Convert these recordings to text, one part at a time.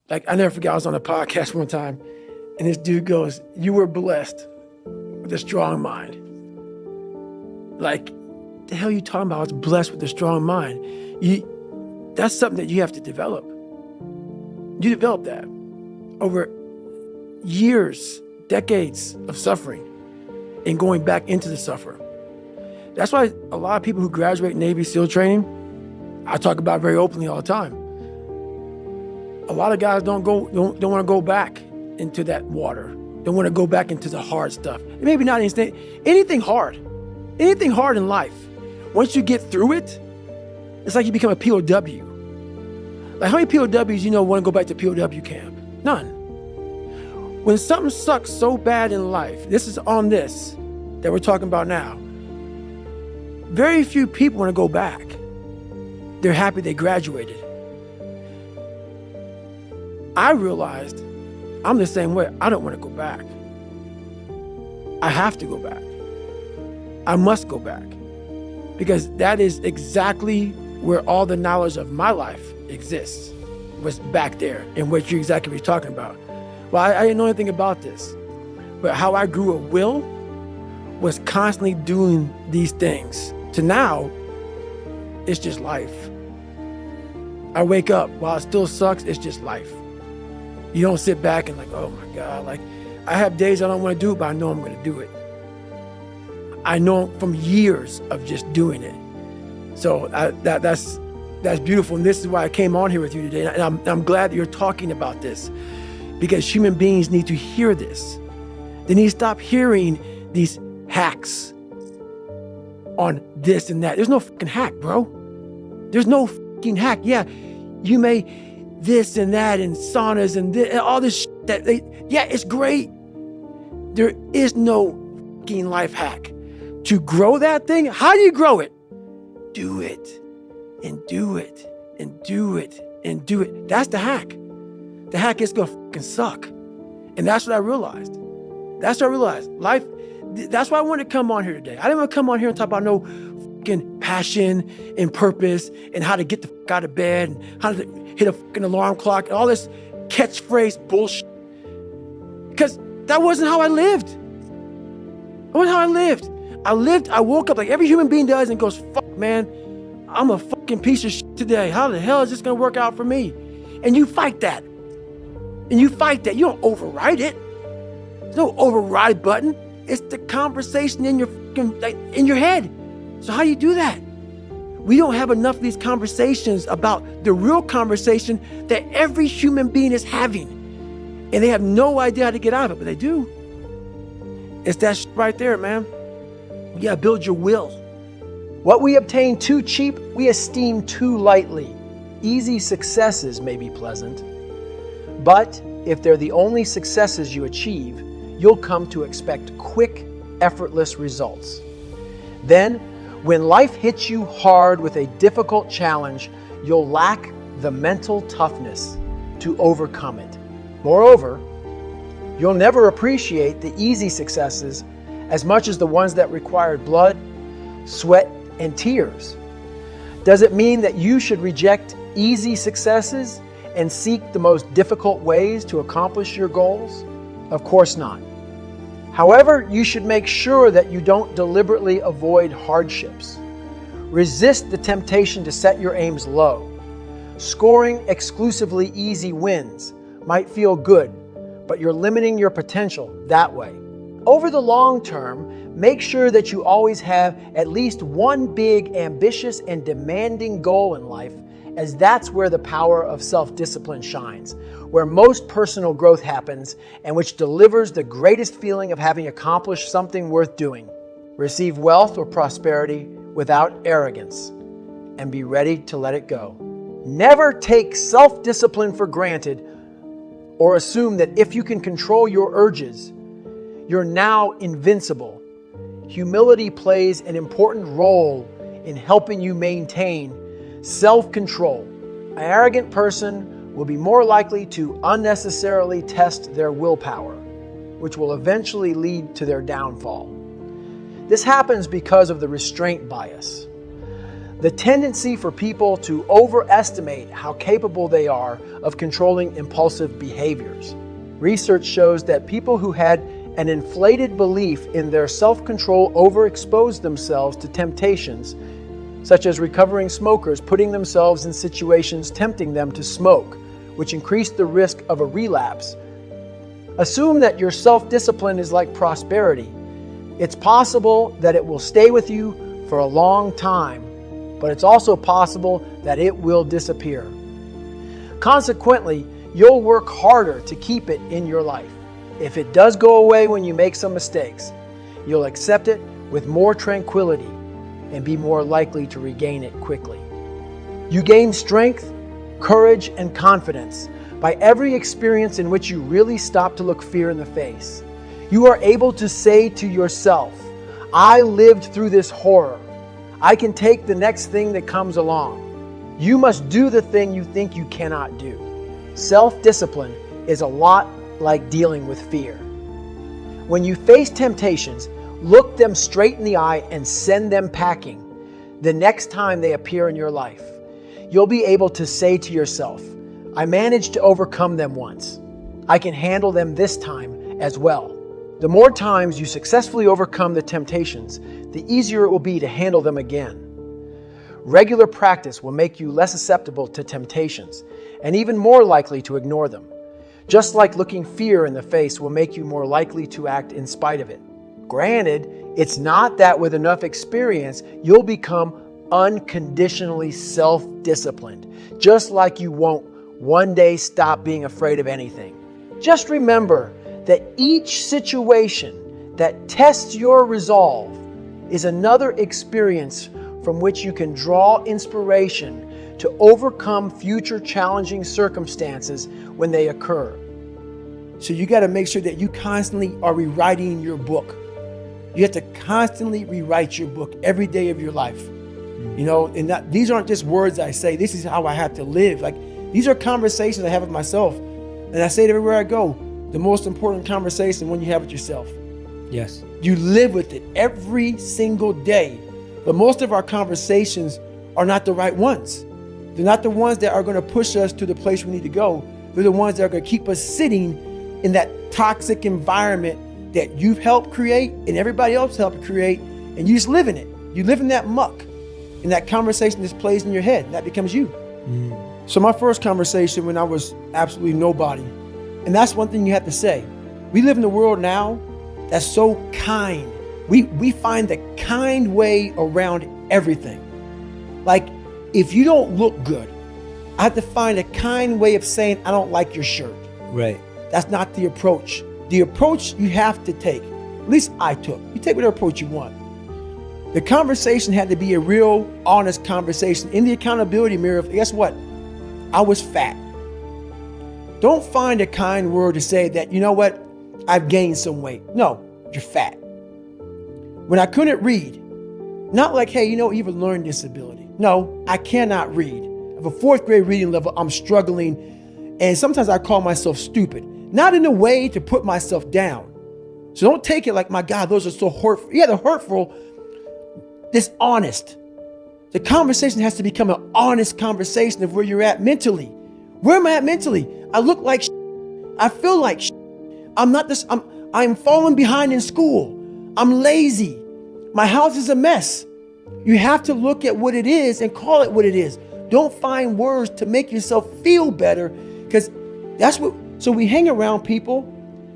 Like, I never forget, I was on a podcast one time, and this dude goes, "You were blessed with a strong mind." Like, the hell are you talking about? I was blessed with a strong mind. That's something that you have to develop. You develop that over years, decades of suffering and going back into the suffer. That's why a lot of people who graduate Navy SEAL training, I talk about very openly all the time. A lot of guys don't want to go back into that water. Don't want to go back into the hard stuff. Maybe not anything hard in life. Once you get through it, it's like you become a POW. Like, how many POWs want to go back to POW camp? None. When something sucks so bad in life, this is on this that we're talking about now, very few people want to go back. They're happy they graduated. I realized I'm the same way. I don't want to go back. I have to go back. I must go back. Because that is exactly where all the knowledge of my life exists, was back there, and what you're talking about. Well, I didn't know anything about this, but how I grew a will was constantly doing these things. To now, it's just life. I wake up, while it still sucks, it's just life. You don't sit back and like, oh my God, like, I have days I don't want to do it, but I know I'm going to do it. I know from years of just doing it. So that's beautiful, and this is why I came on here with you today. And I'm glad that you're talking about this, because human beings need to hear this. They need to stop hearing these hacks on this and that. There's no fucking hack, bro. There's no fucking hack. Yeah, you may this and that and saunas and all this shit yeah, it's great. There is no fucking life hack. To grow that thing, how do you grow it? Do it and do it and do it and do it. That's the hack. The hack is gonna fucking suck. And that's what I realized. Life, that's why I wanted to come on here today. I didn't want to come on here and talk about no fucking passion and purpose and how to get the fuck out of bed and how to hit a fucking alarm clock and all this catchphrase bullshit. Because that wasn't how I lived. I woke up like every human being does and goes, fuck, man, I'm a fucking piece of shit today. How the hell is this going to work out for me? And you fight that. You don't override it. There's no override button. It's the conversation in your head. So how do you do that? We don't have enough of these conversations about the real conversation that every human being is having. And they have no idea how to get out of it, but they do. It's that shit right there, man. You gotta build your will. What we obtain too cheap, we esteem too lightly. Easy successes may be pleasant, but if they're the only successes you achieve, you'll come to expect quick, effortless results. Then, when life hits you hard with a difficult challenge, you'll lack the mental toughness to overcome it. Moreover, you'll never appreciate the easy successes as much as the ones that required blood, sweat, and tears. Does it mean that you should reject easy successes and seek the most difficult ways to accomplish your goals? Of course not. However, you should make sure that you don't deliberately avoid hardships. Resist the temptation to set your aims low. Scoring exclusively easy wins might feel good, but you're limiting your potential that way. Over the long term, make sure that you always have at least one big, ambitious, and demanding goal in life, as that's where the power of self-discipline shines, where most personal growth happens, and which delivers the greatest feeling of having accomplished something worth doing. Receive wealth or prosperity without arrogance, and be ready to let it go. Never take self-discipline for granted or assume that if you can control your urges, you're now invincible. Humility plays an important role in helping you maintain self-control. An arrogant person will be more likely to unnecessarily test their willpower, which will eventually lead to their downfall. This happens because of the restraint bias. The tendency for people to overestimate how capable they are of controlling impulsive behaviors. Research shows that people who had an inflated belief in their self-control overexposed themselves to temptations, such as recovering smokers putting themselves in situations tempting them to smoke, which increased the risk of a relapse. Assume that your self-discipline is like prosperity. It's possible that it will stay with you for a long time, but it's also possible that it will disappear. Consequently, you'll work harder to keep it in your life. If it does go away when you make some mistakes, you'll accept it with more tranquility and be more likely to regain it quickly. You gain strength, courage, and confidence by every experience in which you really stop to look fear in the face. You are able to say to yourself, I lived through this horror. I can take the next thing that comes along. You must do the thing you think you cannot do. Self-discipline is a lot like dealing with fear. When you face temptations, look them straight in the eye and send them packing. The next time they appear in your life, you'll be able to say to yourself, I managed to overcome them once. I can handle them this time as well. The more times you successfully overcome the temptations, the easier it will be to handle them again. Regular practice will make you less susceptible to temptations and even more likely to ignore them. Just like looking fear in the face will make you more likely to act in spite of it. Granted, it's not that with enough experience, you'll become unconditionally self-disciplined, just like you won't one day stop being afraid of anything. Just remember that each situation that tests your resolve is another experience from which you can draw inspiration to overcome future challenging circumstances when they occur. So you got to make sure that you constantly are rewriting your book. You have to constantly rewrite your book every day of your life. You know, and these aren't just words I say. This is how I have to live. Like, these are conversations I have with myself. And I say it everywhere I go. The most important conversation when you have with yourself. Yes. You live with it every single day. But most of our conversations are not the right ones. They're not the ones that are going to push us to the place we need to go. They're the ones that are going to keep us sitting in that toxic environment that you've helped create and everybody else helped create, and you just live in it. You live in that muck, and that conversation just plays in your head, and that becomes you. So my first conversation when I was absolutely nobody, and that's one thing you have to say. We live in a world now that's so kind. We find the kind way around everything. Like, if you don't look good, I have to find a kind way of saying, I don't like your shirt. Right. That's not the approach. The approach you have to take, at least I took. You take whatever approach you want. The conversation had to be a real, honest conversation in the accountability mirror of, guess what? I was fat. Don't find a kind word to say that, you know what? I've gained some weight. No, you're fat. When I couldn't read, not like, hey, you know, you have a learning disability. No, I cannot read. I have a 4th grade reading level. I'm struggling. And sometimes I call myself stupid. Not in a way to put myself down. So don't take it like, my God, those are so hurtful. Yeah, they're hurtful. It's honest. The conversation has to become an honest conversation of where you're at mentally. Where am I at mentally? I look like shit. I feel like shit. I'm falling behind in school. I'm lazy. My house is a mess. You have to look at what it is and call it what it is. Don't find words to make yourself feel better, because so we hang around people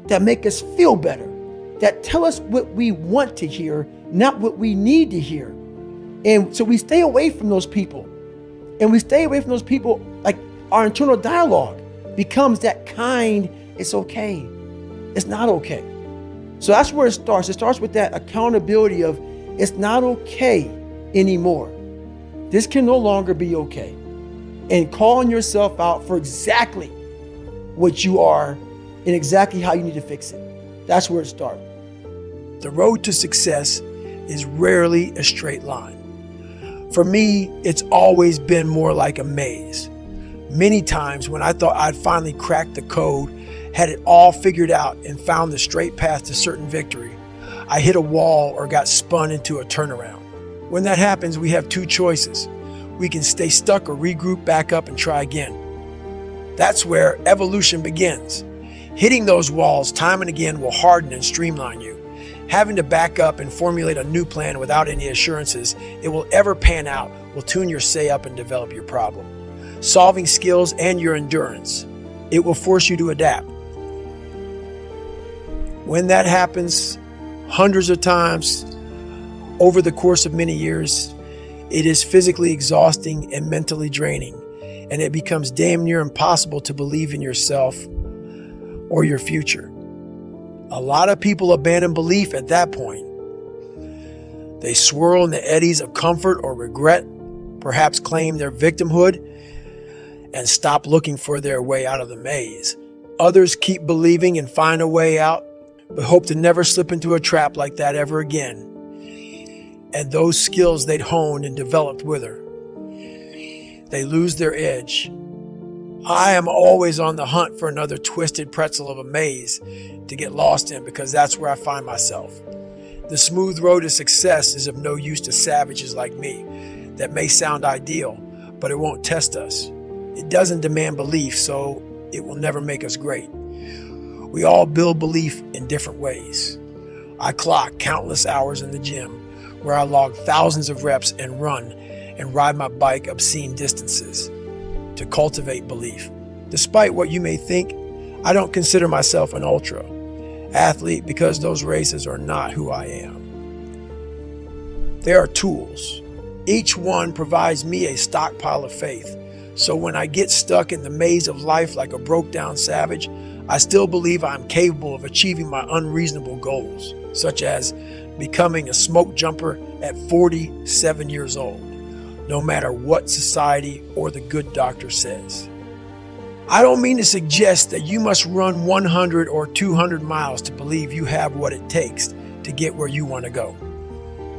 that make us feel better, that tell us what we want to hear, not what we need to hear. And so we stay away from those people. And we stay away from those people, like our internal dialogue becomes that kind, it's okay. It's not okay. So that's where it starts. It starts with that accountability of, it's not okay anymore. This can no longer be okay. And calling yourself out for exactly what you are and exactly how you need to fix it. That's where it starts. The road to success is rarely a straight line. For me, it's always been more like a maze. Many times when I thought I'd finally cracked the code, had it all figured out and found the straight path to certain victory, I hit a wall or got spun into a turnaround. When that happens, we have two choices. We can stay stuck or regroup, back up, and try again. That's where evolution begins. Hitting those walls time and again will harden and streamline you. Having to back up and formulate a new plan without any assurances it will ever pan out will tune your say up and develop your problem. Solving skills and your endurance. It will force you to adapt. When that happens, hundreds of times over the course of many years, it is physically exhausting and mentally draining, and it becomes damn near impossible to believe in yourself or your future. A lot of people abandon belief at that point. They swirl in the eddies of comfort or regret, perhaps claim their victimhood, and stop looking for their way out of the maze. Others keep believing and find a way out, but hope to never slip into a trap like that ever again. And those skills they'd honed and developed with her, they lose their edge. I am always on the hunt for another twisted pretzel of a maze to get lost in, because that's where I find myself. The smooth road to success is of no use to savages like me. That may sound ideal, but it won't test us. It doesn't demand belief, so it will never make us great. We all build belief in different ways. I clock countless hours in the gym, where I log thousands of reps and run and ride my bike obscene distances to cultivate belief. Despite what you may think, I don't consider myself an ultra athlete because those races are not who I am. They are tools. Each one provides me a stockpile of faith. So when I get stuck in the maze of life like a broke down savage, I still believe I'm capable of achieving my unreasonable goals, such as becoming a smoke jumper at 47 years old, no matter what society or the good doctor says. I don't mean to suggest that you must run 100 or 200 miles to believe you have what it takes to get where you want to go.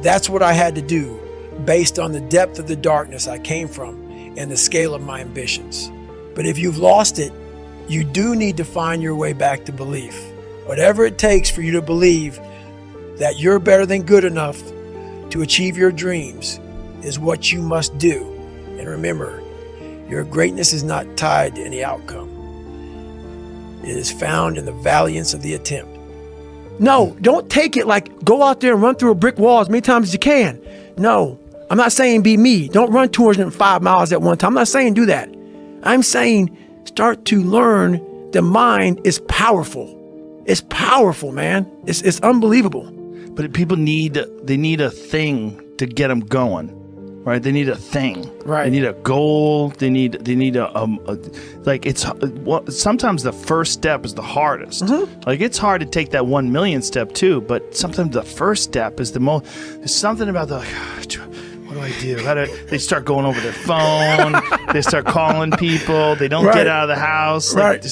That's what I had to do based on the depth of the darkness I came from and the scale of my ambitions. But if you've lost it, you do need to find your way back to belief. Whatever it takes for you to believe that you're better than good enough to achieve your dreams is what you must do. And remember, your greatness is not tied to any outcome. It is found in the valiance of the attempt. No, don't take it like go out there and run through a brick wall as many times as you can. No, I'm not saying be me. Don't run 205 miles at one time. I'm not saying do that. I'm saying start to learn the mind is powerful. It's powerful, man. It's unbelievable. But people need a thing to get them going, right? They need a thing, right? They need a goal. They need like it's sometimes the first step is the hardest. Mm-hmm. Like it's hard to take that 1 million step too, but sometimes the first step is the most. There's something about the. What do I do? They start going over their phone. They start calling people. They don't get out of the house. Like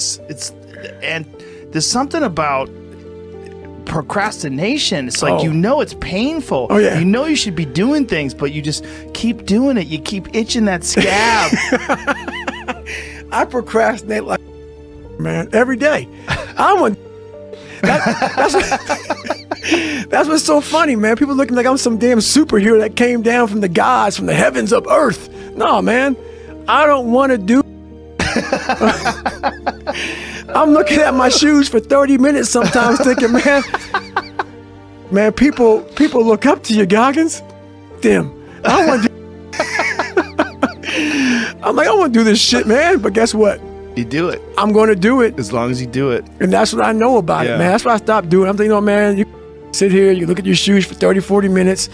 and there's something about procrastination. It's like, it's painful. Oh, yeah. You know you should be doing things, but you just keep doing it. You keep itching that scab. I procrastinate like man every day. That's what's so funny, man. People looking like I'm some damn superhero that came down from the gods, from the heavens of earth. No, man. I don't want to do. I'm looking at my shoes for 30 minutes sometimes thinking, man, people look up to you, Goggins. Damn. I want to I'm like, I want to do this shit, man. But guess what? You do it. I'm going to do it. As long as you do it. And that's what I know about it, man. That's what I stopped doing. I'm thinking, man, you sit here, you look at your shoes for 30, 40 minutes.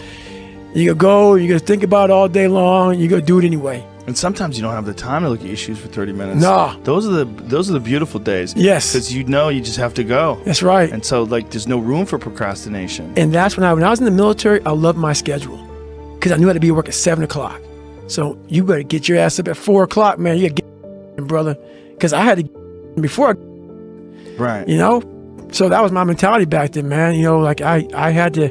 You go, you got to think about it all day long. You got to do it anyway. And sometimes you don't have the time to look at your shoes for 30 minutes. No. Those are the beautiful days. Yes. Because you just have to go. That's right. And so there's no room for procrastination. And that's when I was in the military, I loved my schedule. Because I knew I had to be at work at 7 o'clock. So you better get your ass up at 4 o'clock, man. You got to get brother. Because I had to get before right. So that was my mentality back then, man. Like I had to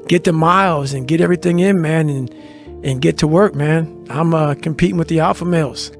get the miles and get everything in, man, and get to work, man. I'm competing with the alpha males.